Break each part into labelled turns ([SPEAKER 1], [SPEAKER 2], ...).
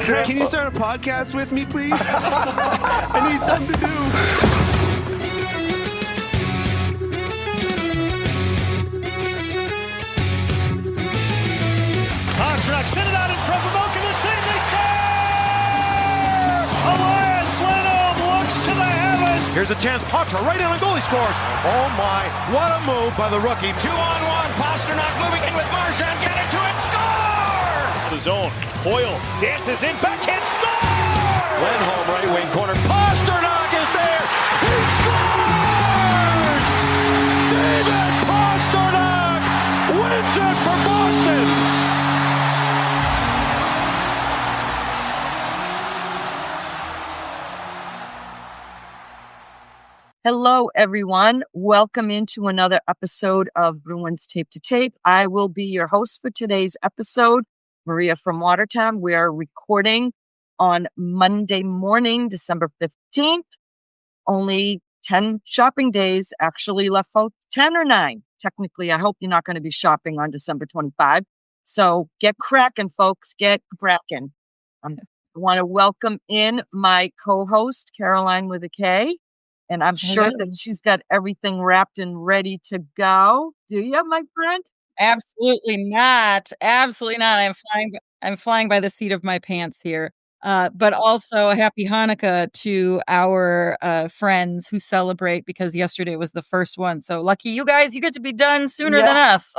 [SPEAKER 1] Can you start a podcast with me, please? I need something to do.
[SPEAKER 2] Pastrnak sent it out in front of Malkin to save. They score! Elias Lindholm looks to the heavens.
[SPEAKER 3] Here's a chance. Patra right in, and goalie scores. Oh my! What a move by the rookie.
[SPEAKER 4] 2-on-1. Pastrnak moving in with Marchand. Get into it. Score!
[SPEAKER 2] The zone. Coyle dances in. Backhand score!
[SPEAKER 3] Lindholm right wing corner. Pastrnak is there. He scores! David Pastrnak wins it for Boston.
[SPEAKER 5] Hello, everyone. Welcome into another episode of Bruins Tape to Tape. I will be your host for today's episode, Maria from Watertown. We are recording on Monday morning, December 15th. Only 10 shopping days actually left, folks. 10 or 9. Technically, I hope you're not going to be shopping on December 25. So get cracking, folks. Get cracking. I want to welcome in my co-host, Caroline with a K. And I'm sure that she's got everything wrapped and ready to go. Do you, my friend?
[SPEAKER 6] Absolutely not. Absolutely not. I'm flying by the seat of my pants here. But also a happy Hanukkah to our friends who celebrate, because yesterday was the first one. So lucky you guys, you get to be done sooner than us.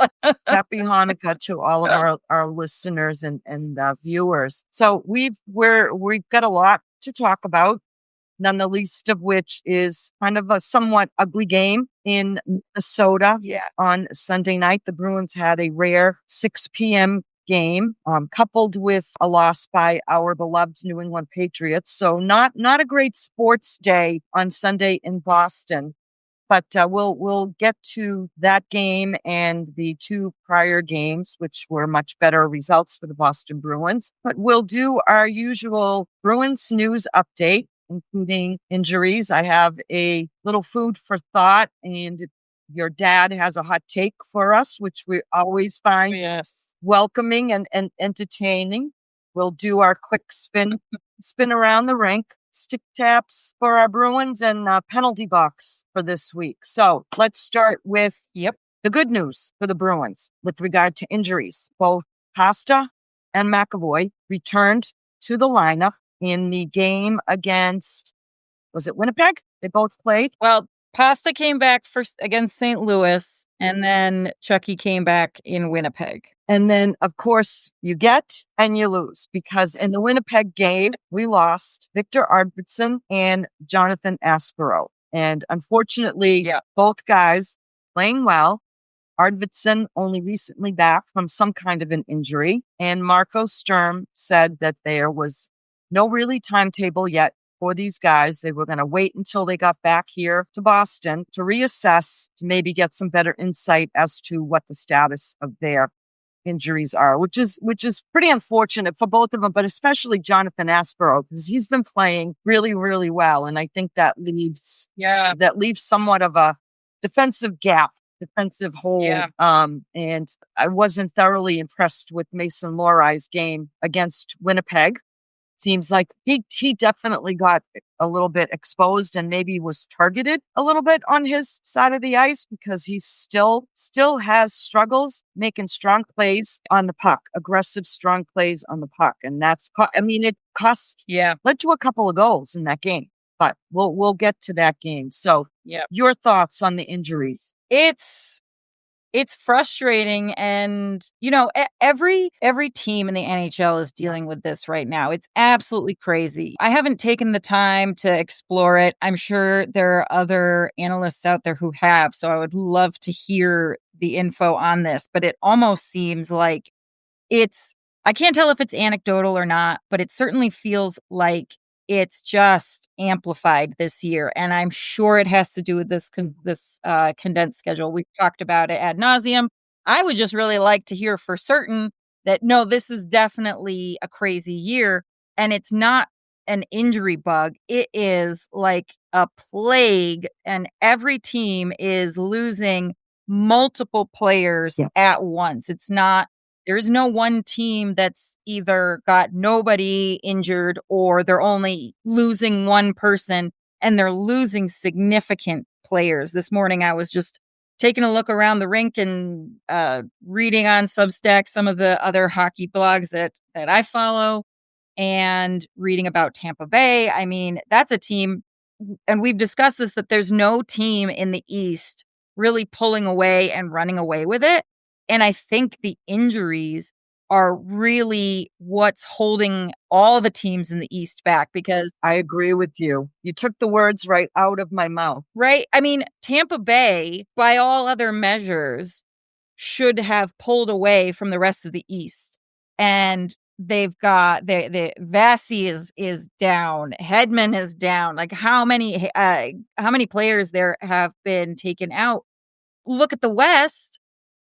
[SPEAKER 5] Happy Hanukkah to all of our listeners and viewers. So we've got a lot to talk about. None the least of which is kind of a somewhat ugly game in Minnesota on Sunday night. The Bruins had a rare 6 p.m. game, coupled with a loss by our beloved New England Patriots. So not a great sports day on Sunday in Boston. But we'll get to that game and the two prior games, which were much better results for the Boston Bruins. But we'll do our usual Bruins news update, including injuries. I have a little food for thought, and your dad has a hot take for us, which we always find welcoming and entertaining. We'll do our quick spin around the rink, stick taps for our Bruins, and penalty box for this week. So let's start with the good news for the Bruins with regard to injuries. Both Pasta and McAvoy returned to the lineup in the game against, was it Winnipeg? They both played.
[SPEAKER 6] Well, Pasta came back first against St. Louis, and then Chucky came back in Winnipeg.
[SPEAKER 5] And then, of course, you get and you lose, because in the Winnipeg game, we lost Victor Arvidsson and Jonathan Aspero. And unfortunately, both guys playing well. Arvidsson only recently back from some kind of an injury. And Marco Sturm said that there was no really timetable yet for these guys. They were going to wait until they got back here to Boston to reassess, to maybe get some better insight as to what the status of their injuries are, which is pretty unfortunate for both of them, but especially Jonathan Aspero, because he's been playing really, really well. And I think that leaves somewhat of a defensive hole. And I wasn't thoroughly impressed with Mason Lorai's game against Winnipeg. Seems like he definitely got a little bit exposed and maybe was targeted a little bit on his side of the ice, because he still has struggles making strong plays on the puck, aggressive, strong plays on the puck. And that's, it cost, led to a couple of goals in that game, but we'll get to that game. So your thoughts on the injuries?
[SPEAKER 6] It's frustrating, and every team in the NHL is dealing with this right now. It's absolutely crazy. I haven't taken the time to explore it. I'm sure there are other analysts out there who have, so I would love to hear the info on this, but it almost seems like I can't tell if it's anecdotal or not, but it certainly feels like it's just amplified this year. And I'm sure it has to do with this condensed schedule. We've talked about it ad nauseum. I would just really like to hear for certain that, no, this is definitely a crazy year. And it's not an injury bug. It is like a plague. And every team is losing multiple players at once. It's not There is no one team that's either got nobody injured or they're only losing one person, and they're losing significant players. This morning, I was just taking a look around the rink and reading on Substack some of the other hockey blogs that I follow and reading about Tampa Bay. I mean, that's a team, and we've discussed this, that there's no team in the East really pulling away and running away with it. And I think the injuries are really what's holding all the teams in the East back, because
[SPEAKER 5] I agree with you. You took the words right out of my mouth.
[SPEAKER 6] right? I mean, Tampa Bay, by all other measures, should have pulled away from the rest of the East. And they've got the Vassie is down, Hedman is down. Like how many players there have been taken out? Look at the West.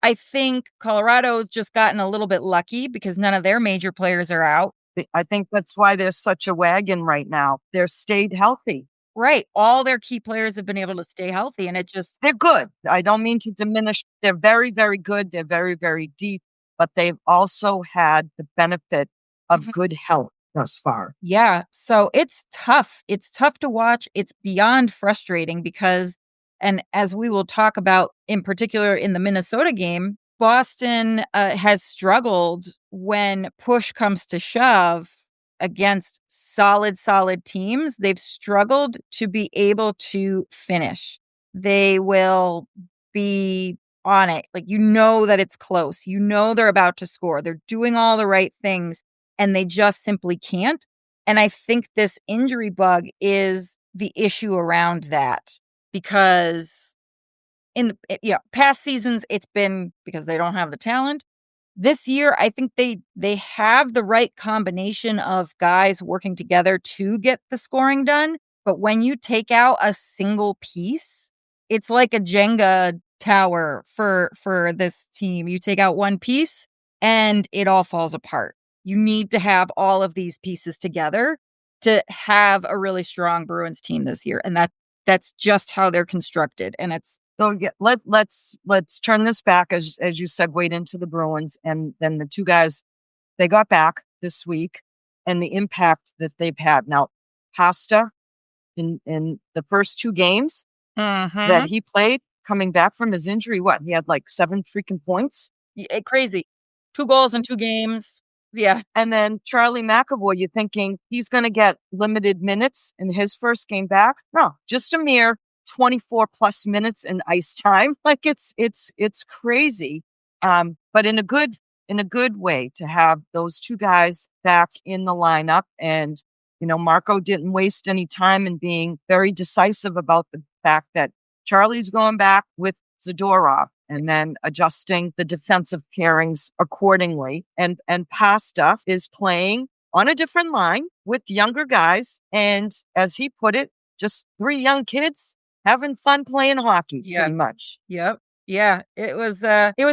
[SPEAKER 6] I think Colorado's just gotten a little bit lucky because none of their major players are out.
[SPEAKER 5] I think that's why there's such a wagon right now. They're stayed healthy.
[SPEAKER 6] Right. All their key players have been able to stay healthy, and
[SPEAKER 5] they're good. I don't mean to diminish. They're very, very good. They're very, very deep, but they've also had the benefit of good health thus far.
[SPEAKER 6] Yeah. So it's tough. It's tough to watch. It's beyond frustrating because, and as we will talk about in particular in the Minnesota game, Boston has struggled when push comes to shove against solid teams. They've struggled to be able to finish. They will be on it. Like, you know that it's close. You know they're about to score. They're doing all the right things, and they just simply can't. And I think this injury bug is the issue around that, because in the past seasons, it's been because they don't have the talent. This year, I think they have the right combination of guys working together to get the scoring done. But when you take out a single piece, it's like a Jenga tower for this team. You take out one piece and it all falls apart. You need to have all of these pieces together to have a really strong Bruins team this year. And that's just how they're constructed. And it's
[SPEAKER 5] so yeah, let's turn this back as you segued into the Bruins, and then the two guys, they got back this week and the impact that they've had. Now, Pasta in the first two games that he played, coming back from his injury, he had like 7 freaking points.
[SPEAKER 6] Crazy. 2 goals in 2 games. Yeah.
[SPEAKER 5] And then Charlie McAvoy, you're thinking he's going to get limited minutes in his first game back? No, just a mere 24 plus minutes in ice time. Like it's crazy. But in a good way to have those two guys back in the lineup. And, Marco didn't waste any time in being very decisive about the fact that Charlie's going back with Zadorov and then adjusting the defensive pairings accordingly. And Pasta is playing on a different line with younger guys. And as he put it, just 3 young kids having fun playing hockey, pretty much.
[SPEAKER 6] Yep. Yeah, it was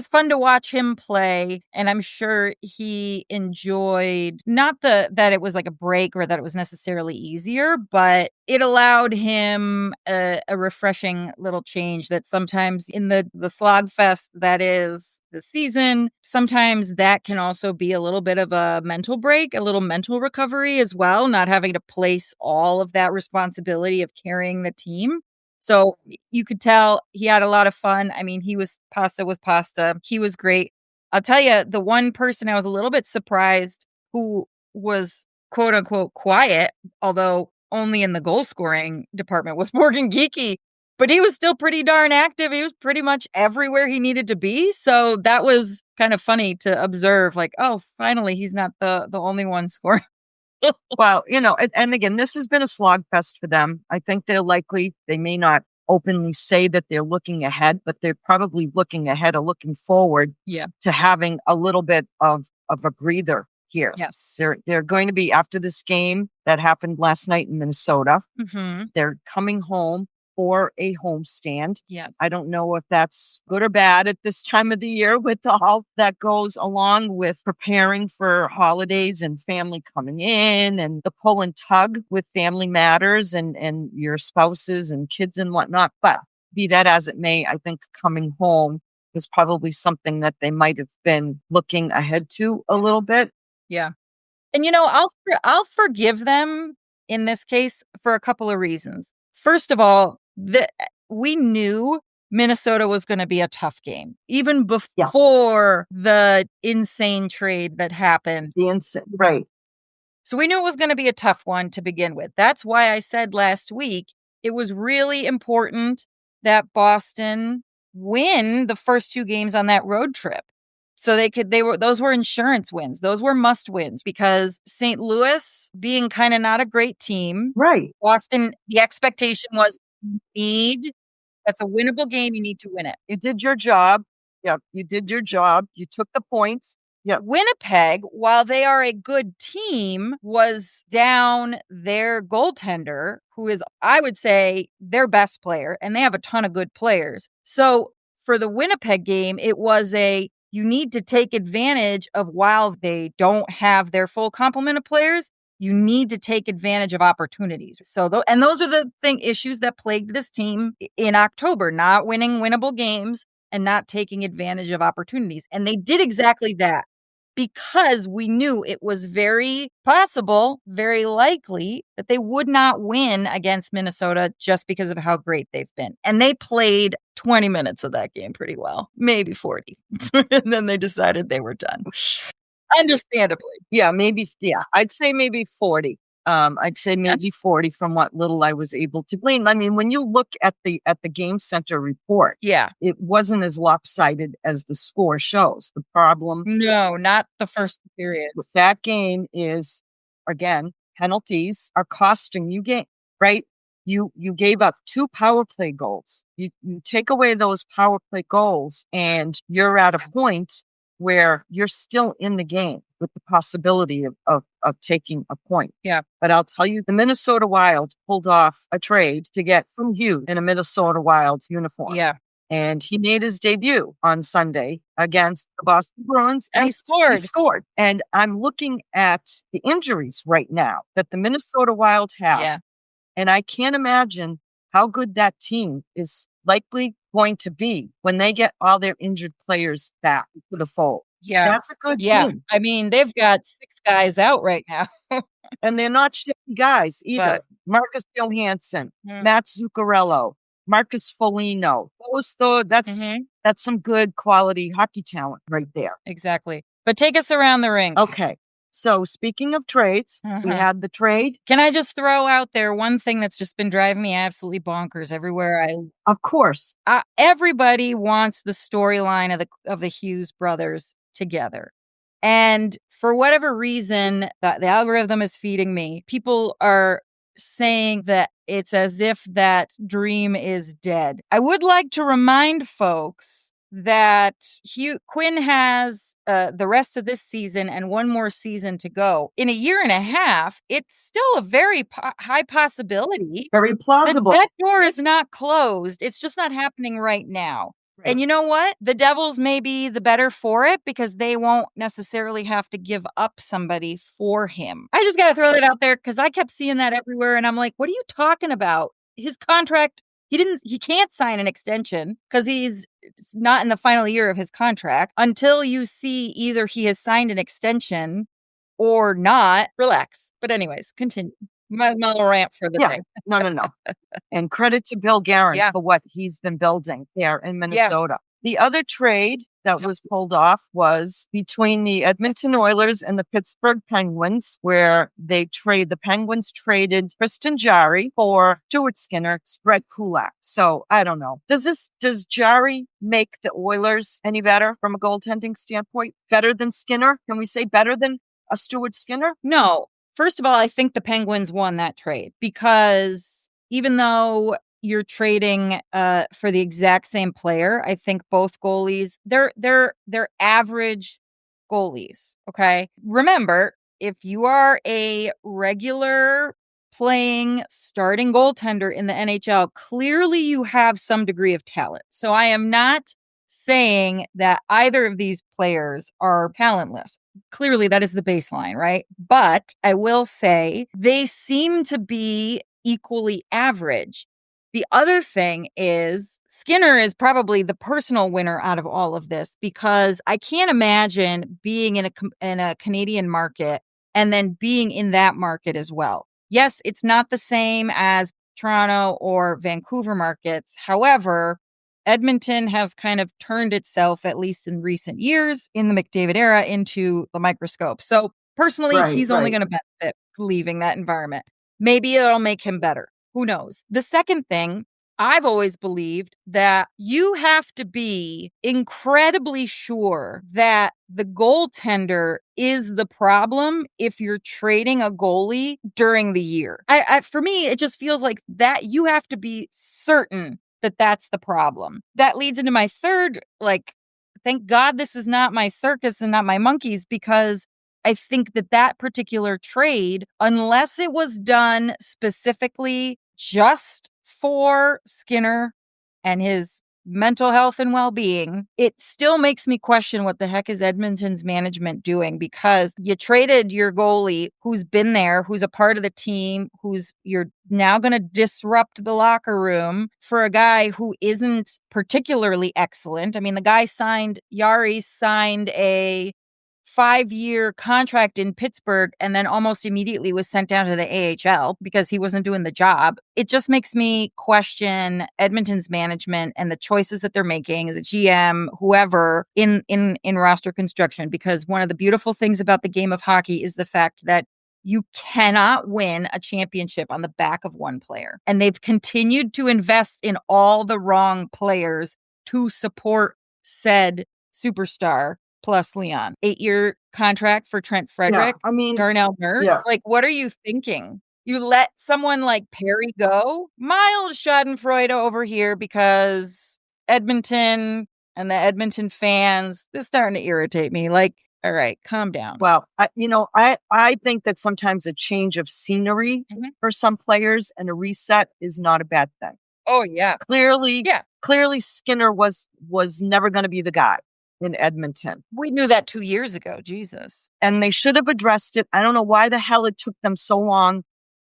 [SPEAKER 6] fun to watch him play, and I'm sure he enjoyed not that it was like a break or that it was necessarily easier, but it allowed him a refreshing little change that sometimes in the slogfest that is the season, sometimes that can also be a little bit of a mental break, a little mental recovery as well, not having to place all of that responsibility of carrying the team. So you could tell he had a lot of fun. I mean, Pasta was Pasta. He was great. I'll tell you, the one person I was a little bit surprised who was quote unquote quiet, although only in the goal scoring department, was Morgan Geekie. But he was still pretty darn active. He was pretty much everywhere he needed to be. So that was kind of funny to observe, like, oh, finally, he's not the only one scoring.
[SPEAKER 5] Well, and again, this has been a slogfest for them. I think they may not openly say that they're looking ahead, but they're probably looking ahead or looking forward to having a little bit of a breather here.
[SPEAKER 6] Yes.
[SPEAKER 5] They're going to be, after this game that happened last night in Minnesota, they're coming home for a homestand.
[SPEAKER 6] Yeah.
[SPEAKER 5] I don't know if that's good or bad at this time of the year with all that goes along with preparing for holidays and family coming in and the pull and tug with family matters and your spouses and kids and whatnot. But be that as it may, I think coming home is probably something that they might have been looking ahead to a little bit.
[SPEAKER 6] Yeah. And, I'll forgive them in this case for a couple of reasons. First of all, we knew Minnesota was going to be a tough game, even before the insane trade that happened.
[SPEAKER 5] Right.
[SPEAKER 6] So we knew it was going to be a tough one to begin with. That's why I said last week it was really important that Boston win the first 2 games on that road trip. So those were insurance wins. Those were must wins because St. Louis being kind of not a great team.
[SPEAKER 5] Right.
[SPEAKER 6] Boston, the expectation was that's a winnable game. You need to win it.
[SPEAKER 5] You did your job. Yeah. You did your job. You took the points. Yeah.
[SPEAKER 6] Winnipeg, while they are a good team, was down their goaltender, who is, I would say, their best player, and they have a ton of good players. So for the Winnipeg game, it was you need to take advantage of while they don't have their full complement of players, you need to take advantage of opportunities. So, and those are the issues that plagued this team in October, not winning winnable games and not taking advantage of opportunities. And they did exactly that because we knew it was very possible, very likely that they would not win against Minnesota just because of how great they've been. And they played 20 minutes of that game pretty well, maybe 40. And then they decided they were done. Understandably.
[SPEAKER 5] Yeah, I'd say maybe 40. I'd say maybe 40 from what little I was able to glean. I mean, when you look at the Game Center report, it wasn't as lopsided as the score shows. The problem,
[SPEAKER 6] no, not the first period.
[SPEAKER 5] That game is, again, penalties are costing you game, right? You gave up 2 power play goals. You take away those power play goals, and you're at a point where you're still in the game with the possibility of taking a point.
[SPEAKER 6] Yeah.
[SPEAKER 5] But I'll tell you, the Minnesota Wild pulled off a trade to get from Hughes in a Minnesota Wild's uniform.
[SPEAKER 6] Yeah.
[SPEAKER 5] And he made his debut on Sunday against the Boston Bruins.
[SPEAKER 6] And he
[SPEAKER 5] scored. And I'm looking at the injuries right now that the Minnesota Wild have.
[SPEAKER 6] Yeah.
[SPEAKER 5] And I can't imagine how good that team is likely going to be when they get all their injured players back to the fold.
[SPEAKER 6] Yeah.
[SPEAKER 5] That's a good team.
[SPEAKER 6] I mean, they've got 6 guys out right now.
[SPEAKER 5] And they're not shitty guys either. Marcus Johansson, Matt Zuccarello, Marcus Foligno. That's some good quality hockey talent right there.
[SPEAKER 6] Exactly. But take us around the rink.
[SPEAKER 5] Okay. So speaking of trades, we had the trade.
[SPEAKER 6] Can I just throw out there one thing that's just been driving me absolutely bonkers everywhere
[SPEAKER 5] Of course.
[SPEAKER 6] Everybody wants the storyline of the Hughes brothers together. And for whatever reason, the algorithm is feeding me. People are saying that it's as if that dream is dead. I would like to remind folks that Quinn has the rest of this season and one more season to go. In a year and a half, it's still a very high possibility.
[SPEAKER 5] Very plausible.
[SPEAKER 6] That door is not closed. It's just not happening right now. Right. And you know what? The Devils may be the better for it because they won't necessarily have to give up somebody for him. I just got to throw that out there because I kept seeing that everywhere. And I'm like, what are you talking about? His contract, he can't sign an extension because he's not in the final year of his contract until you see either he has signed an extension or not. Relax. But anyways, continue. My little rant for the day.
[SPEAKER 5] No. And credit to Bill Guerin for what he's been building there in Minnesota. The other trade that was pulled off was between the Edmonton Oilers and the Pittsburgh Penguins, where the Penguins traded Tristan Jarry for Stuart Skinner, Brett Kulak. So I don't know. Does Jarry make the Oilers any better from a goaltending standpoint? Better than Skinner? Can we say better than a Stuart Skinner?
[SPEAKER 6] No. First of all, I think the Penguins won that trade because even though you're trading for the exact same player, I think both goalies, they're average goalies. Okay. Remember, if you are a regular playing starting goaltender in the NHL, clearly you have some degree of talent. So I am not saying that either of these players are talentless. Clearly that is the baseline, right? But I will say they seem to be equally average. The other thing is Skinner is probably the personal winner out of all of this, because I can't imagine being in a Canadian market and then being in that market as well. Yes, it's not the same as Toronto or Vancouver markets. However, Edmonton has kind of turned itself, at least in recent years, in the McDavid era, into the microscope. So personally, he's only going to benefit leaving that environment. Maybe it'll make him better. Who knows? The second thing, I've always believed that you have to be incredibly sure that the goaltender is the problem if you're trading a goalie during the year. For me, it just feels like that you have to be certain that that's the problem. That leads into my third, thank God this is not my circus and not my monkeys, because I think that particular trade, unless it was done specifically just for Skinner and his mental health and well-being, it still makes me question what the heck is Edmonton's management doing, because you traded your goalie who's been there, who's a part of the team, you're now going to disrupt the locker room for a guy who isn't particularly excellent. I mean, Yari signed a 5-year contract in Pittsburgh and then almost immediately was sent down to the AHL because he wasn't doing the job. It just makes me question Edmonton's management and the choices that they're making, the GM, whoever in roster construction, because one of the beautiful things about the game of hockey is the fact that you cannot win a championship on the back of one player. And they've continued to invest in all the wrong players to support said superstar plus Leon. 8-year contract for Trent Frederick.
[SPEAKER 5] Yeah, I mean,
[SPEAKER 6] Darnell Nurse.
[SPEAKER 5] yeah.
[SPEAKER 6] What are you thinking? You let someone like Perry go? Mild schadenfreude over here, because Edmonton and the Edmonton fans, they're starting to irritate me. All right, calm down.
[SPEAKER 5] Well, I think that sometimes a change of scenery for some players and a reset is not a bad thing.
[SPEAKER 6] Oh, yeah.
[SPEAKER 5] Clearly Skinner was never going to be the guy in Edmonton.
[SPEAKER 6] We knew that 2 years ago, Jesus.
[SPEAKER 5] And they should have addressed it. I don't know why the hell it took them so long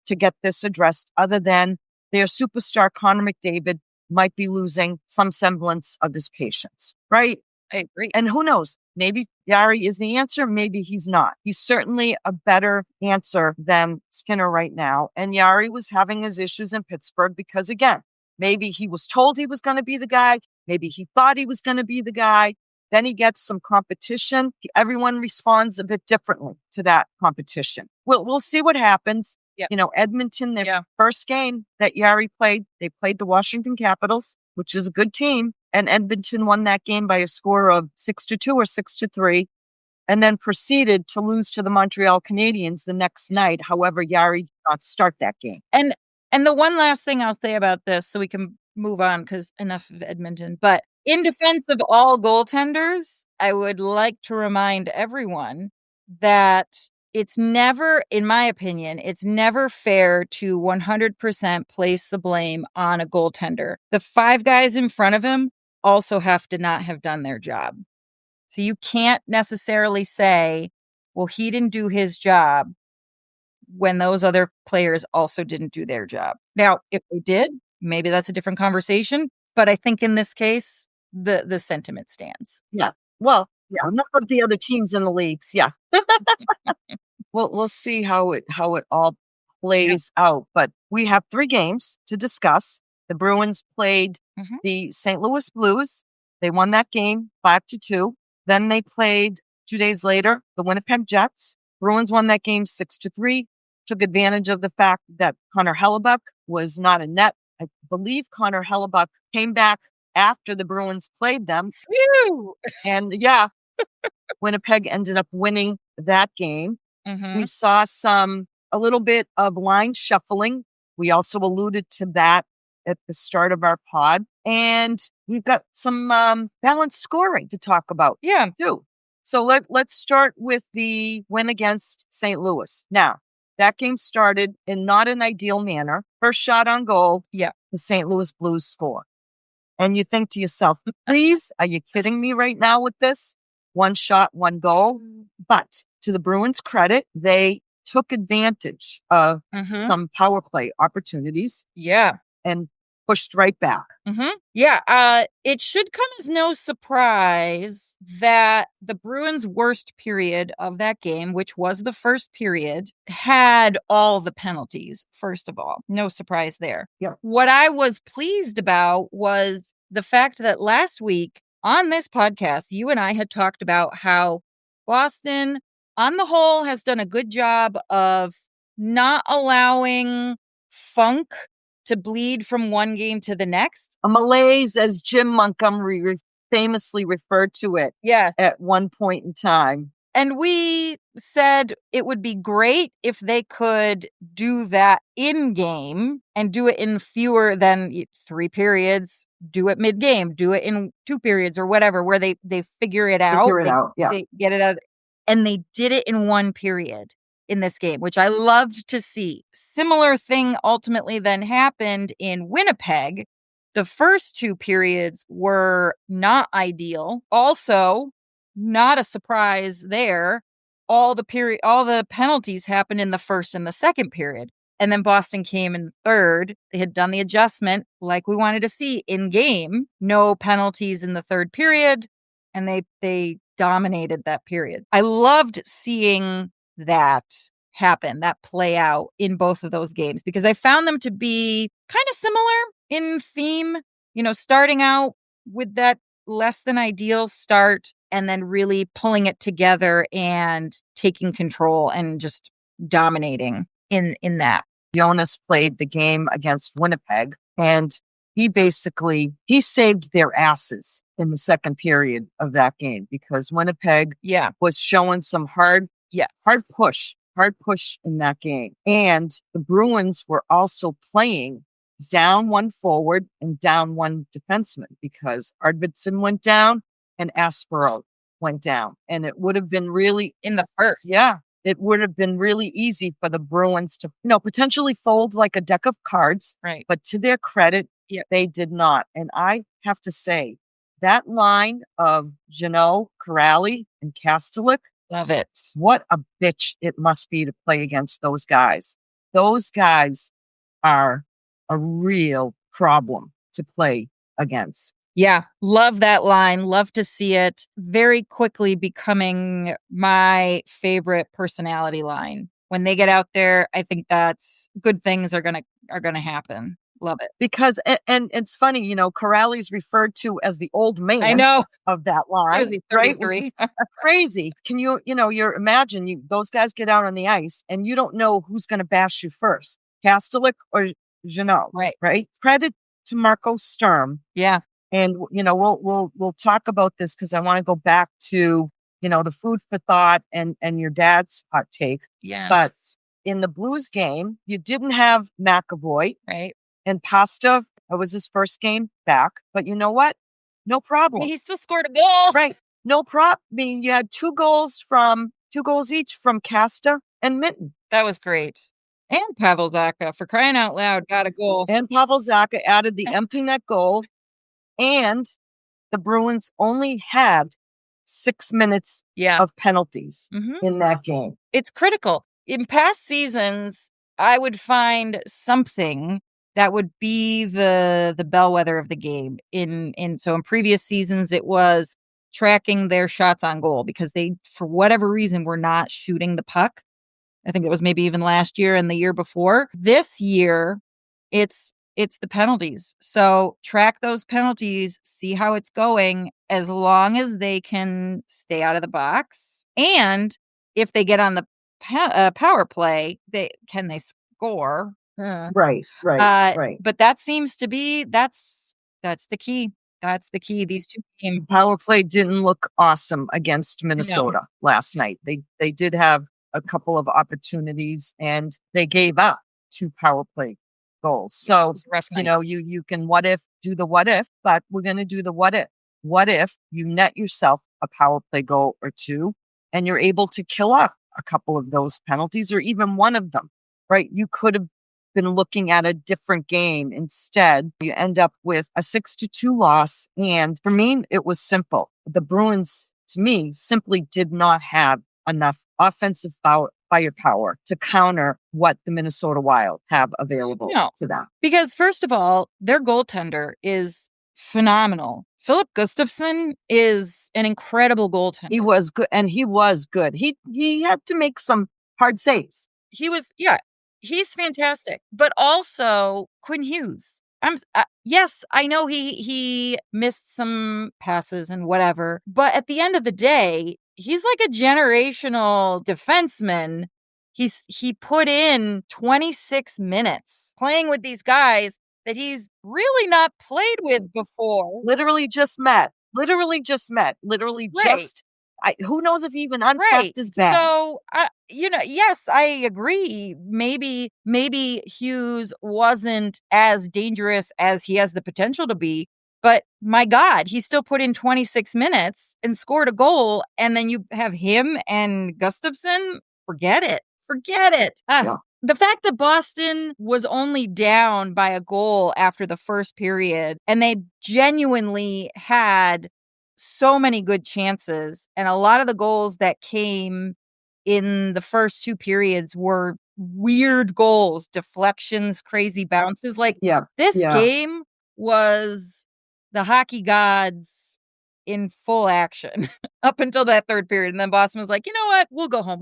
[SPEAKER 5] to get this addressed, other than their superstar Connor McDavid might be losing some semblance of his patience, right?
[SPEAKER 6] I agree.
[SPEAKER 5] And who knows? Maybe Yari is the answer. Maybe he's not. He's certainly a better answer than Skinner right now. And Yari was having his issues in Pittsburgh because, again, maybe he was told he was going to be the guy. Maybe he thought he was going to be the guy. Then he gets some competition. Everyone responds a bit differently to that competition. We'll see what happens.
[SPEAKER 6] Yep.
[SPEAKER 5] Edmonton, their first game that Yari played, they played the Washington Capitals, which is a good team. And Edmonton won that game by a score of 6-2 or 6-3, and then proceeded to lose to the Montreal Canadiens the next night. However, Yari did not start that game.
[SPEAKER 6] And the one last thing I'll say about this, so we can move on, because enough of Edmonton, but in defense of all goaltenders, I would like to remind everyone that it's never, in my opinion, it's never fair to 100% place the blame on a goaltender. The 5 guys in front of him also have to not have done their job. So you can't necessarily say, well, he didn't do his job when those other players also didn't do their job. Now, if they did, maybe that's a different conversation. But I think in this case, the sentiment stands.
[SPEAKER 5] Yeah. Well, yeah, enough of the other teams in the leagues. Yeah. We'll see how it all plays out. But we have 3 games to discuss. The Bruins played the St. Louis Blues. They won that game 5-2. Then they played 2 days later the Winnipeg Jets. Bruins won that game 6-3. Took advantage of the fact that Connor Hellebuck was not in net. I believe Connor Hellebuck came back after the Bruins played them.
[SPEAKER 6] Phew!
[SPEAKER 5] And Winnipeg ended up winning that game. We saw a little bit of line shuffling. We also alluded to that at the start of our pod. And we've got some balanced scoring to talk about too. So let's start with the win against St. Louis. Now, that game started in not an ideal manner. First shot on goal, the St. Louis Blues score. And you think to yourself, please, are you kidding me right now with this? 1 shot, 1 goal. But to the Bruins' credit, they took advantage of some power play opportunities.
[SPEAKER 6] Yeah.
[SPEAKER 5] And pushed right back.
[SPEAKER 6] Yeah. It should come as no surprise that the Bruins' worst period of that game, which was the first period, had all the penalties, first of all. No surprise there.
[SPEAKER 5] Yep.
[SPEAKER 6] What I was pleased about was the fact that last week on this podcast, you and I had talked about how Boston, on the whole, has done a good job of not allowing funk to bleed from one game to the next.
[SPEAKER 5] A malaise, as Jim Montgomery famously referred to it at one point in time.
[SPEAKER 6] And we said it would be great if they could do that in game and do it in fewer than 3 periods, do it mid game, do it in 2 periods or whatever, where they figure it out. They get it out. And they did it in 1 period in this game, which I loved to see. Similar thing ultimately then happened in Winnipeg. The first 2 periods were not ideal. Also, not a surprise there. All the penalties happened in the first and the second period. And then Boston came in third. They had done the adjustment like we wanted to see in game. No penalties in the third period. And they dominated that period. I loved seeing that happen, that play out in both of those games, because I found them to be kind of similar in theme, starting out with that less than ideal start and then really pulling it together and taking control and just dominating in that.
[SPEAKER 5] Jonas played the game against Winnipeg, and he saved their asses in the second period of that game, because Winnipeg was showing some hard push in that game. And the Bruins were also playing down 1 forward and down 1 defenseman, because Arvidsson went down and Aspero went down. And it would have been really
[SPEAKER 6] in the first.
[SPEAKER 5] Yeah. It would have been really easy for the Bruins to, potentially fold like a deck of cards.
[SPEAKER 6] Right.
[SPEAKER 5] But to their credit, they did not. And I have to say, that line of Jeannot, Corrali, and Kastelik,
[SPEAKER 6] love it.
[SPEAKER 5] What a bitch it must be to play against those guys. Those guys are a real problem to play against.
[SPEAKER 6] Yeah, love that line. Love to see it very quickly becoming my favorite personality line. When they get out there, I think that's good things are gonna happen. Love it.
[SPEAKER 5] Because, and it's funny, Corrali's referred to as the old man.
[SPEAKER 6] I know.
[SPEAKER 5] Of that line.
[SPEAKER 6] Right?
[SPEAKER 5] Crazy. Can you imagine those guys get out on the ice and you don't know who's going to bash you first, Kastelik or Jeannot. Right. Credit to Marco Sturm.
[SPEAKER 6] Yeah.
[SPEAKER 5] And, we'll talk about this because I want to go back to, the food for thought and your dad's hot take.
[SPEAKER 6] Yes.
[SPEAKER 5] But in the Blues game, you didn't have McAvoy.
[SPEAKER 6] Right.
[SPEAKER 5] And Pasta, it was his first game back. But you know what? No problem.
[SPEAKER 6] He still scored a goal.
[SPEAKER 5] Right. No problem. I mean, you had 2 goals each from Casta and Minton.
[SPEAKER 6] That was great. And Pavel Zacha, for crying out loud, got a goal.
[SPEAKER 5] And Pavel Zacha added the empty net goal. And the Bruins only had 6 minutes of penalties in that game.
[SPEAKER 6] It's critical. In past seasons, I would find something that would be the bellwether of the game. So in previous seasons, it was tracking their shots on goal, because they, for whatever reason, were not shooting the puck. I think it was maybe even last year and the year before. This year, it's the penalties. So track those penalties, see how it's going, as long as they can stay out of the box. And if they get on the power play, they score.
[SPEAKER 5] Right.
[SPEAKER 6] But that seems to be, that's the key. That's the key. These 2 games.
[SPEAKER 5] Power play didn't look awesome against Minnesota last night. They did have a couple of opportunities and they gave up 2 power play goals. So, you can do the what if, but we're going to do the what if. What if you net yourself a power play goal or 2 and you're able to kill off a couple of those penalties or even one of them, right? You could have been looking at a different game. Instead, you end up with a 6-2 loss. And for me, it was simple. The Bruins, to me, simply did not have enough offensive firepower to counter what the Minnesota Wild have available to them.
[SPEAKER 6] Because first of all, their goaltender is phenomenal. Philip Gustafsson is an incredible goaltender.
[SPEAKER 5] He was good, and he was good. He had to make some hard saves.
[SPEAKER 6] He's fantastic. But also Quinn Hughes. Yes, I know he missed some passes and whatever, but at the end of the day, he's like a generational defenseman. He put in 26 minutes playing with these guys that he's really not played with before.
[SPEAKER 5] Literally just met. Who knows if he even unpacked his bag.
[SPEAKER 6] So, yes, I agree. Maybe Hughes wasn't as dangerous as he has the potential to be. But my God, he still put in 26 minutes and scored a goal. And then you have him and Gustafsson. Forget it. The fact that Boston was only down by a goal after the first period, and they genuinely had so many good chances, and a lot of the goals that came in the first two periods were weird goals, deflections, crazy bounces. This game was the hockey gods in full action up until that third period. And then Boston was like, you know what? We'll go home.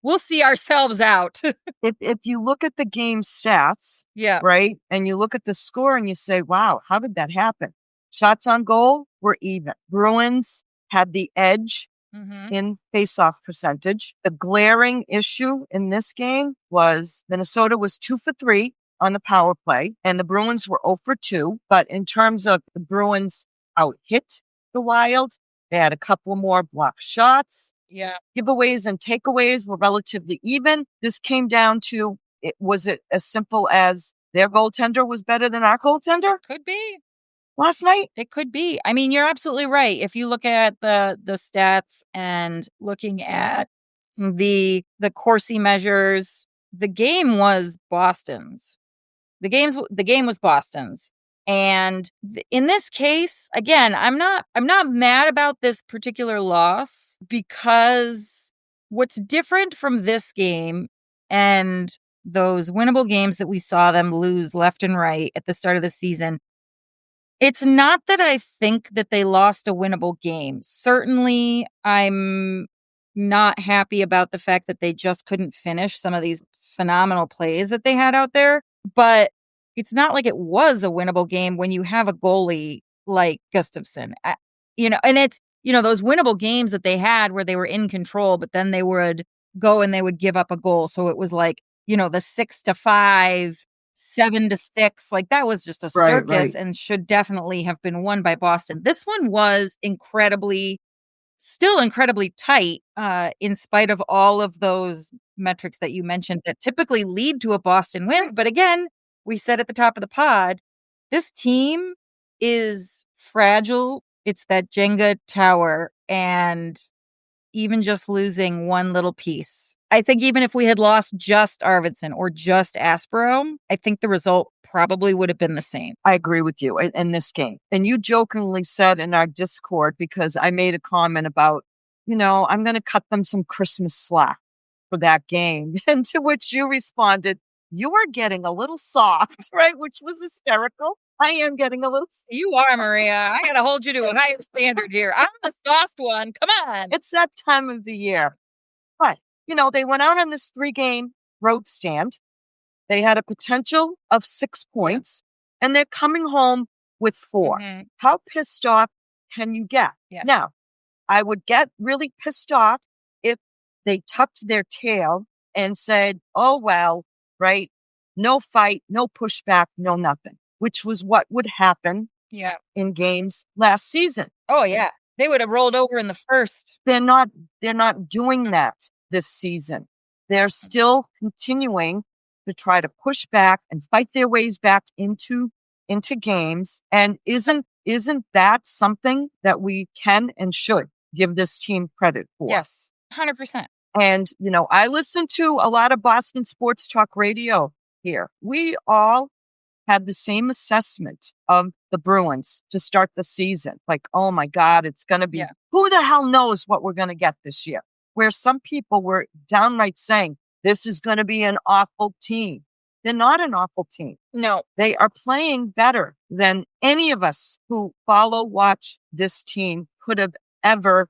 [SPEAKER 6] We'll see ourselves out.
[SPEAKER 5] If you look at the game stats, right, and you look at the score and you say, wow, how did that happen? Shots on goal were even. Bruins had the edge in faceoff percentage. The glaring issue in this game was Minnesota was 2 for 3 on the power play, and the Bruins were 0 for 2. But in terms of the Bruins out-hit the Wild, they had a couple more block shots.
[SPEAKER 6] Yeah.
[SPEAKER 5] Giveaways and takeaways were relatively even. This came down to, was it as simple as their goaltender was better than our goaltender?
[SPEAKER 6] Could be.
[SPEAKER 5] Last night?
[SPEAKER 6] It could be. I mean, you're absolutely right. If you look at the stats and looking at the Corsi measures, the game was Boston's. The game was Boston's. And in this case, again, I'm not mad about this particular loss, because what's different from this game and those winnable games that we saw them lose left and right at the start of the season, it's not that I think that they lost a winnable game. Certainly, I'm not happy about the fact that they just couldn't finish some of these phenomenal plays that they had out there, but it's not like it was a winnable game when you have a goalie like Gustafsson. And it's, those winnable games that they had where they were in control, but then they would go and they would give up a goal. So it was like, the 6-5, 7-6, like that was just a circus and should definitely have been won by Boston. This one was still incredibly tight, in spite of all of those metrics that you mentioned that typically lead to a Boston win. But again, we said at the top of the pod, this team is fragile. It's that Jenga tower, and even just losing one little piece. I think even if we had lost just Arvidsson or just Aspero, I think the result probably would have been the same.
[SPEAKER 5] I agree with you in this game. And you jokingly said in our Discord, because I made a comment about, I'm going to cut them some Christmas slack for that game. And to which you responded, you are getting a little soft, right? Which was hysterical. I am getting a little soft.
[SPEAKER 6] You are, Maria. I got to hold you to a higher standard here. I'm the soft one. Come on.
[SPEAKER 5] It's that time of the year. But, they went out on this 3-game road stand. They had a potential of 6 points, and they're coming home with 4. Mm-hmm. How pissed off can you get?
[SPEAKER 6] Yeah.
[SPEAKER 5] Now, I would get really pissed off if they tucked their tail and said, oh, well, right? No fight, no pushback, no nothing, which was what would happen in games last season.
[SPEAKER 6] Oh, yeah. They would have rolled over in the first.
[SPEAKER 5] They're not doing that this season. They're still continuing to try to push back and fight their ways back into games. And isn't that something that we can and should give this team credit for?
[SPEAKER 6] Yes, 100%.
[SPEAKER 5] And, I listen to a lot of Boston sports talk radio here. We all had the same assessment of the Bruins to start the season. Like, oh my God, it's going to be, who the hell knows what we're going to get this year? where some people were downright saying, this is going to be an awful team. They're not an awful team.
[SPEAKER 6] No.
[SPEAKER 5] They are playing better than any of us who watch this team could have ever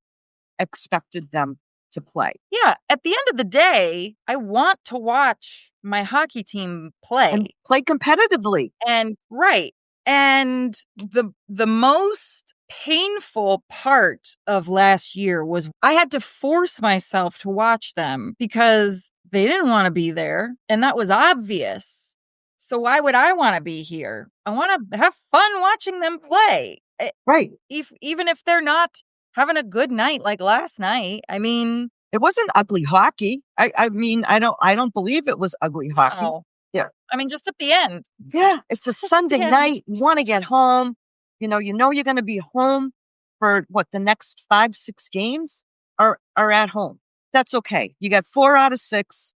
[SPEAKER 5] expected them to play.
[SPEAKER 6] Yeah. At the end of the day, I want to watch my hockey team play.
[SPEAKER 5] And play competitively.
[SPEAKER 6] And right. And the most painful part of last year was I had to force myself to watch them because they didn't want to be there. And that was obvious. So why would I want to be here? I want to have fun watching them play.
[SPEAKER 5] Right.
[SPEAKER 6] Even if they're not having a good night like last night. I mean,
[SPEAKER 5] it wasn't ugly hockey. I mean, I don't believe it was ugly hockey.
[SPEAKER 6] No.
[SPEAKER 5] Yeah.
[SPEAKER 6] I mean, just at the end.
[SPEAKER 5] Yeah. It's a Sunday night. You want to get home. You know you're going to be home for the next 5-6 games are at home. That's okay. You got 4 out of 6.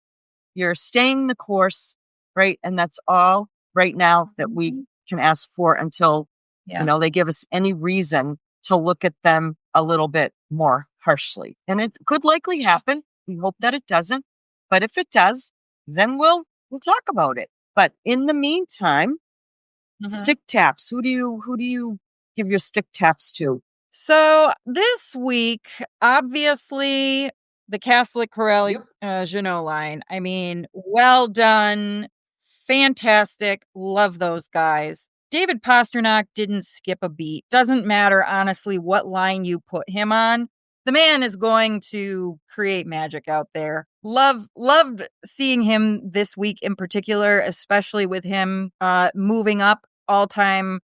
[SPEAKER 5] You're staying the course, right? And that's all right now that we can ask for until, they give us any reason to look at them a little bit more harshly. And it could likely happen. We hope that it doesn't. But if it does, then we'll talk about it. But in the meantime, stick taps. Who do you give your stick taps to?
[SPEAKER 6] So this week, obviously, the Catholic Corelli Jeannot line. I mean, well done. Fantastic. Love those guys. David Pastrnak didn't skip a beat. Doesn't matter, honestly, what line you put him on. The man is going to create magic out there. Loved seeing him this week in particular, especially with him moving up all-time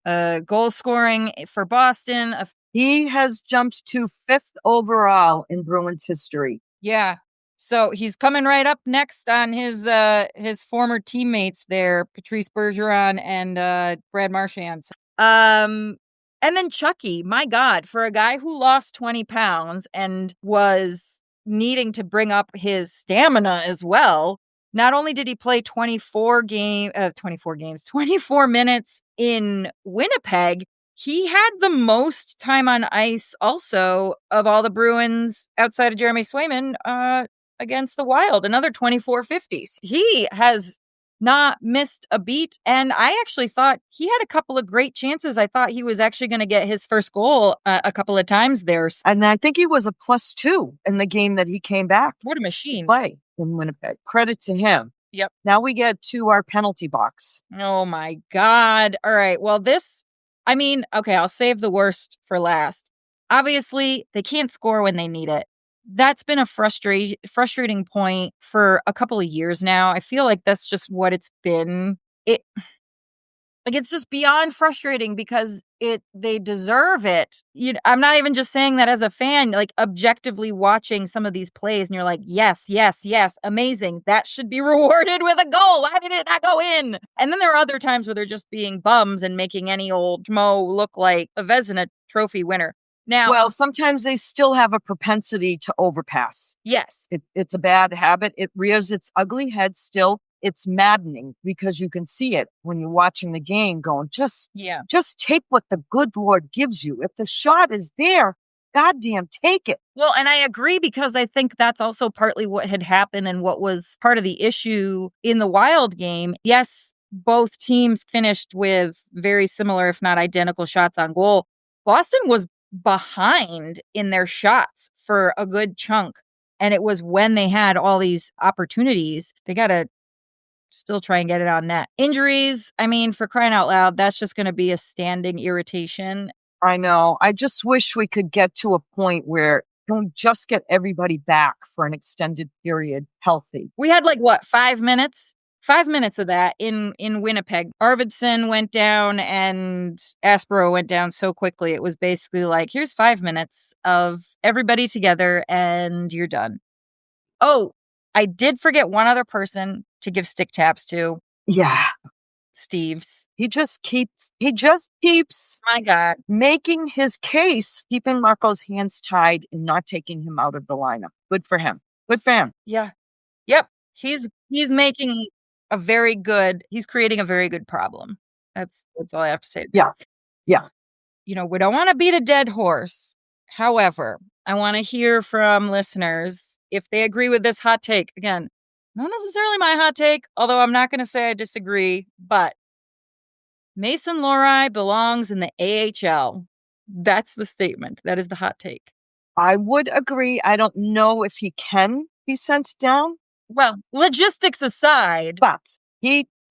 [SPEAKER 6] goal scoring for Boston.
[SPEAKER 5] He has jumped to 5th overall in Bruins history.
[SPEAKER 6] Yeah. So he's coming right up next on his former teammates there, Patrice Bergeron and Brad Marchand. And then Chucky, my God, for a guy who lost 20 pounds and was needing to bring up his stamina as well. Not only did he play 24 minutes in Winnipeg, he had the most time on ice also of all the Bruins outside of Jeremy Swayman against the Wild, another 24 50s. He has not missed a beat, and I actually thought he had a couple of great chances. I thought he was actually going to get his first goal a couple of times there.
[SPEAKER 5] And I think he was a +2 in the game that he came back.
[SPEAKER 6] What a machine.
[SPEAKER 5] Play in Winnipeg. Credit to him.
[SPEAKER 6] Yep.
[SPEAKER 5] Now we get to our penalty box.
[SPEAKER 6] Oh my God. All right. Well, I'll save the worst for last. Obviously, they can't score when they need it. That's been a frustrating point for a couple of years now. I feel like that's just what it's been. It's just beyond frustrating because they deserve it. I'm not even just saying that as a fan, like objectively watching some of these plays and you're like, yes, amazing. That should be rewarded with a goal. Why did it not go in? And then there are other times where they're just being bums and making any old Mo look like a Vezina trophy winner. Now,
[SPEAKER 5] well, sometimes they still have a propensity to overpass.
[SPEAKER 6] Yes.
[SPEAKER 5] It's a bad habit. It rears its ugly head still. It's maddening because you can see it when you're watching the game going, just take what the good Lord gives you. If the shot is there, goddamn, take it.
[SPEAKER 6] Well, and I agree because I think that's also partly what had happened and what was part of the issue in the Wild game. Yes, both teams finished with very similar, if not identical shots on goal. Boston was behind in their shots for a good chunk. And it was when they had all these opportunities, they got to still try and get it on net. Injuries, I mean, for crying out loud, that's just going to be a standing irritation.
[SPEAKER 5] I know. I just wish we could get to a point where don't just get everybody back for an extended period healthy.
[SPEAKER 6] We had 5 minutes? 5 minutes of that in Winnipeg. Arvidsson went down and Aspero went down so quickly. It was basically here's 5 minutes of everybody together and you're done. Oh, I did forget one other person to give stick taps to.
[SPEAKER 5] Yeah.
[SPEAKER 6] Steves.
[SPEAKER 5] He just keeps,
[SPEAKER 6] my God,
[SPEAKER 5] making his case, keeping Marco's hands tied and not taking him out of the lineup. Good for him.
[SPEAKER 6] Yeah. Yep. He's making he's creating a very good problem. That's all I have to say.
[SPEAKER 5] Yeah.
[SPEAKER 6] We don't want to beat a dead horse. However, I want to hear from listeners if they agree with this hot take. Again, not necessarily my hot take, although I'm not going to say I disagree, but Mason Lohrei belongs in the AHL. That's the statement. That is the hot take.
[SPEAKER 5] I would agree. I don't know if he can be sent down.
[SPEAKER 6] Well, logistics aside.
[SPEAKER 5] But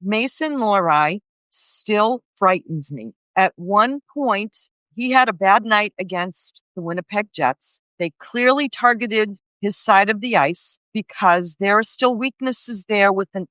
[SPEAKER 5] Mason Lohrei still frightens me. At one point, he had a bad night against the Winnipeg Jets. They clearly targeted his side of the ice because there are still weaknesses there with an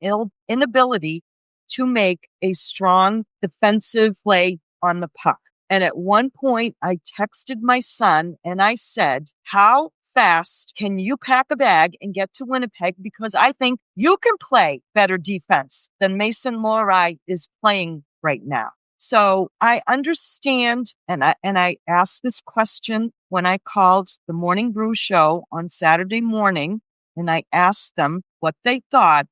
[SPEAKER 5] inability to make a strong defensive play on the puck. And at one point, I texted my son and I said, how fast can you pack a bag and get to Winnipeg? Because I think you can play better defense than Mason Lohrei is playing right now. So I understand, and I asked this question when I called the Morning Brew show on Saturday morning, and I asked them what they thought.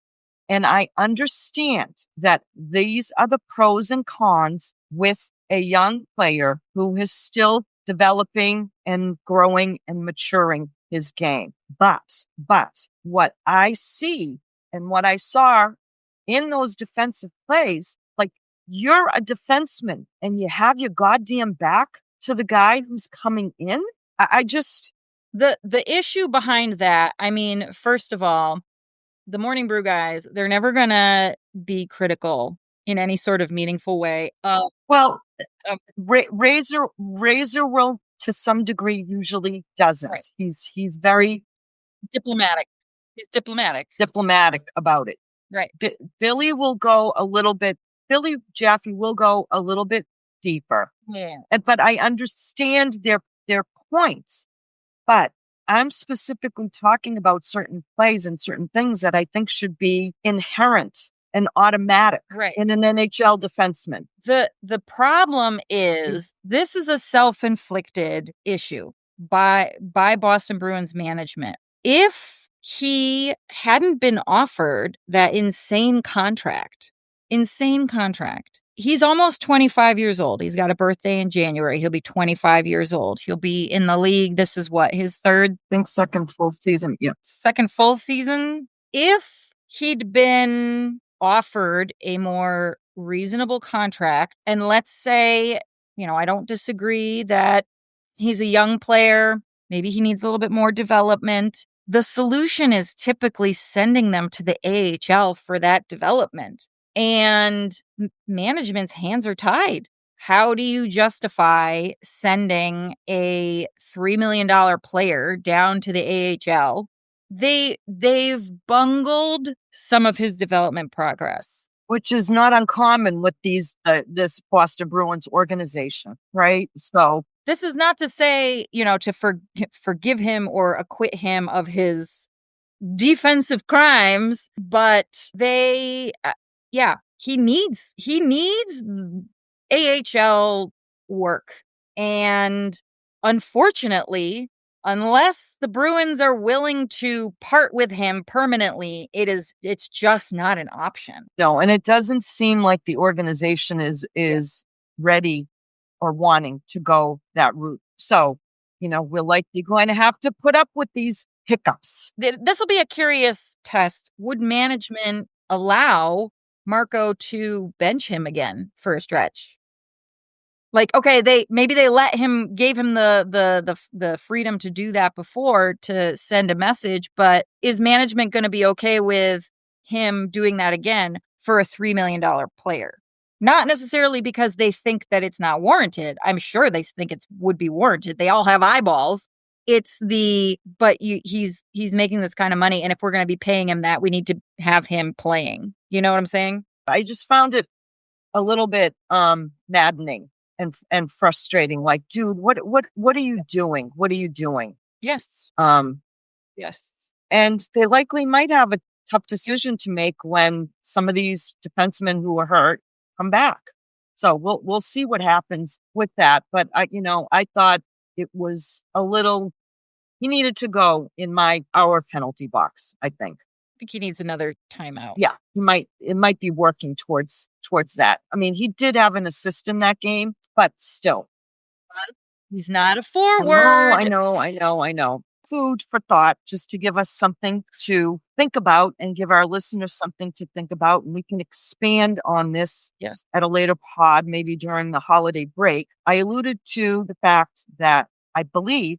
[SPEAKER 5] And I understand that these are the pros and cons with a young player who is still developing and growing and maturing his game. But what I see and what I saw in those defensive plays, like, you're a defenseman and you have your goddamn back to the guy who's coming in. I just...
[SPEAKER 6] The issue behind that, I mean, first of all, the Morning Brew guys, they're never going to be critical in any sort of meaningful way.
[SPEAKER 5] Razor will, to some degree, usually doesn't. Right. He's very
[SPEAKER 6] diplomatic. He's
[SPEAKER 5] diplomatic about it.
[SPEAKER 6] Right.
[SPEAKER 5] Billy Jaffe will go a little bit deeper.
[SPEAKER 6] Yeah.
[SPEAKER 5] But I understand their points. But I'm specifically talking about certain plays and certain things that I think should be inherent and automatic in an NHL defenseman.
[SPEAKER 6] The problem is this is a self-inflicted issue by Boston Bruins management. If he hadn't been offered that insane contract, he's almost 25 years old. He's got a birthday in January. He'll be 25 years old. He'll be in the league. This is what, his
[SPEAKER 5] second full season. Yeah.
[SPEAKER 6] Second full season. If he'd been offered a more reasonable contract, and let's say, I don't disagree that he's a young player, maybe he needs a little bit more development. The solution is typically sending them to the AHL for that development. And management's hands are tied. How do you justify sending a $3 million player down to the AHL? They've bungled some of his development progress,
[SPEAKER 5] which is not uncommon with this Boston Bruins organization, right? So
[SPEAKER 6] this is not to say, to forgive him or acquit him of his defensive crimes, but he needs AHL work. And unfortunately, unless the Bruins are willing to part with him permanently, it's just not an option.
[SPEAKER 5] No, and it doesn't seem like the organization is ready or wanting to go that route. So, we're likely going to have to put up with these hiccups.
[SPEAKER 6] This will be a curious test. Would management allow Marco to bench him again for a stretch? Like, okay, gave him the freedom to do that before, to send a message, but is management going to be okay with him doing that again for a $3 million player? Not necessarily because they think that it's not warranted. I'm sure they think it would be warranted. They all have eyeballs. He's making this kind of money, and if we're going to be paying him that, we need to have him playing. You know what I'm saying?
[SPEAKER 5] I just found it a little bit maddening and frustrating. Like, dude, what are you doing? What are you doing?
[SPEAKER 6] Yes.
[SPEAKER 5] Yes. And they likely might have a tough decision to make when some of these defensemen who are hurt come back. So we'll see what happens with that. But I thought it was a little. He needed to go in our penalty box, I think.
[SPEAKER 6] I think he needs another timeout.
[SPEAKER 5] Yeah, it might be working towards that. I mean, he did have an assist in that game, but still.
[SPEAKER 6] He's not a forward.
[SPEAKER 5] I know. Food for thought, just to give us something to think about and give our listeners something to think about. And we can expand on this at a later pod, maybe during the holiday break. I alluded to the fact that I believe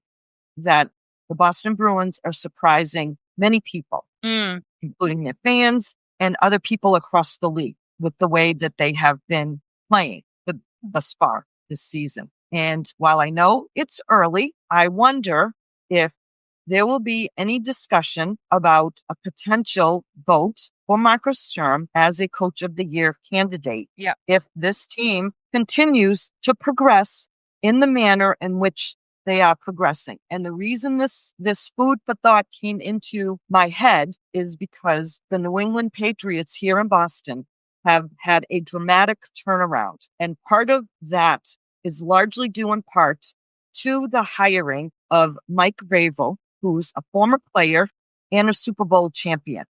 [SPEAKER 5] that the Boston Bruins are surprising many people, including their fans and other people across the league with the way that they have been playing thus far this season. And while I know it's early, I wonder if there will be any discussion about a potential vote for Marco Sturm as a Coach of the Year candidate.
[SPEAKER 6] Yeah.
[SPEAKER 5] If this team continues to progress in the manner in which they are progressing. And the reason this food for thought came into my head is because the New England Patriots here in Boston have had a dramatic turnaround. And part of that is largely due in part to the hiring of Mike Vrabel, who's a former player and a Super Bowl champion.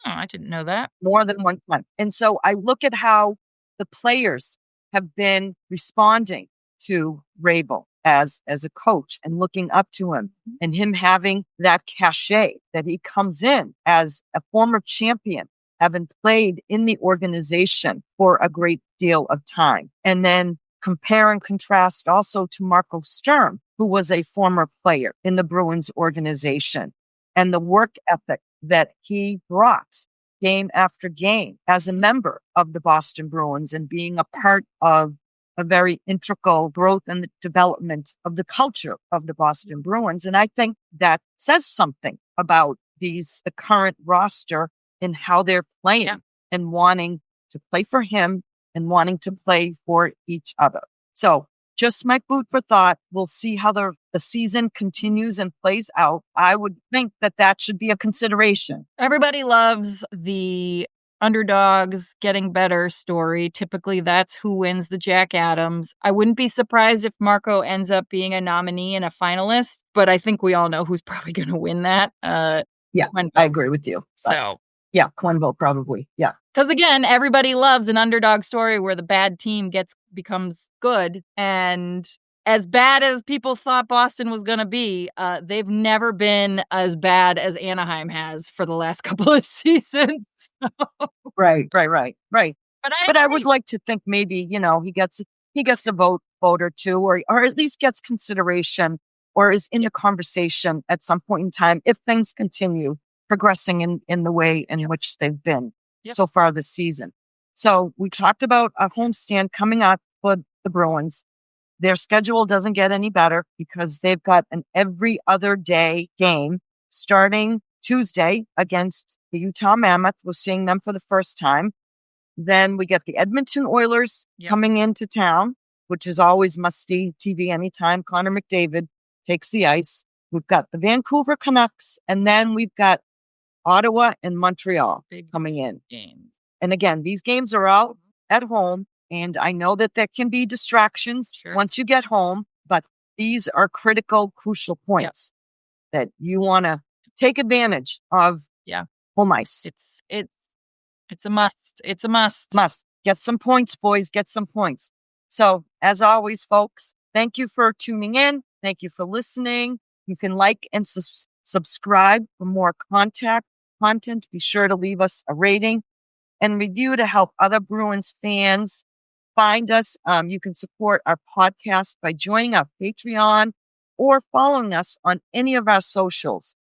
[SPEAKER 6] Oh, I didn't know that.
[SPEAKER 5] More than one time. And so I look at how the players have been responding to Vrabel as a coach and looking up to him and him having that cachet that he comes in as a former champion, having played in the organization for a great deal of time. And then compare and contrast also to Marco Sturm, who was a former player in the Bruins organization, and the work ethic that he brought game after game as a member of the Boston Bruins and being a part of a very integral growth and the development of the culture of the Boston Bruins. And I think that says something about the current roster and how they're playing and wanting to play for him and wanting to play for each other. So just my food for thought. We'll see how the season continues and plays out. I would think that should be a consideration.
[SPEAKER 6] Everybody loves the underdogs getting better story. Typically, that's who wins the Jack Adams. I wouldn't be surprised if Marco ends up being a nominee and a finalist, but I think we all know who's probably going to win that.
[SPEAKER 5] Quenville. I agree with you. Yeah, Quenville probably. Yeah.
[SPEAKER 6] Because again, everybody loves an underdog story where the bad team becomes good. And as bad as people thought Boston was going to be, they've never been as bad as Anaheim has for the last couple of seasons.
[SPEAKER 5] Right. But I would like to think maybe, he gets a vote or two, or at least gets consideration or is in the conversation at some point in time if things continue progressing in the way in which they've been so far this season. So we talked about a homestand coming up for the Bruins. Their schedule doesn't get any better because they've got an every other day game starting Tuesday against the Utah Mammoth. We're seeing them for the first time. Then we get the Edmonton Oilers coming into town, which is always must-see TV anytime Connor McDavid takes the ice. We've got the Vancouver Canucks, and then we've got Ottawa and Montreal coming in. And again, these games are out at home, and I know that there can be distractions once you get home, but these are critical, crucial points that you want to take advantage of. Home ice.
[SPEAKER 6] It's a must. It's a must.
[SPEAKER 5] Get some points, boys. Get some points. So, as always, folks, thank you for tuning in. Thank you for listening. You can like and subscribe for more content. Be sure to leave us a rating and review to help other Bruins fans find us. You can support our podcast by joining our Patreon or following us on any of our socials.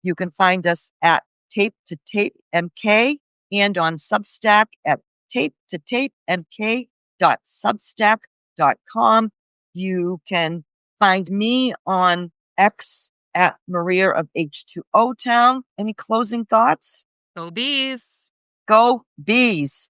[SPEAKER 5] You can find us at Tape to Tape MK and on Substack at tapetotapemk.substack.com. You can find me on X at Maria of H2O Town. Any closing thoughts?
[SPEAKER 6] Go Bees.
[SPEAKER 5] Go Bees.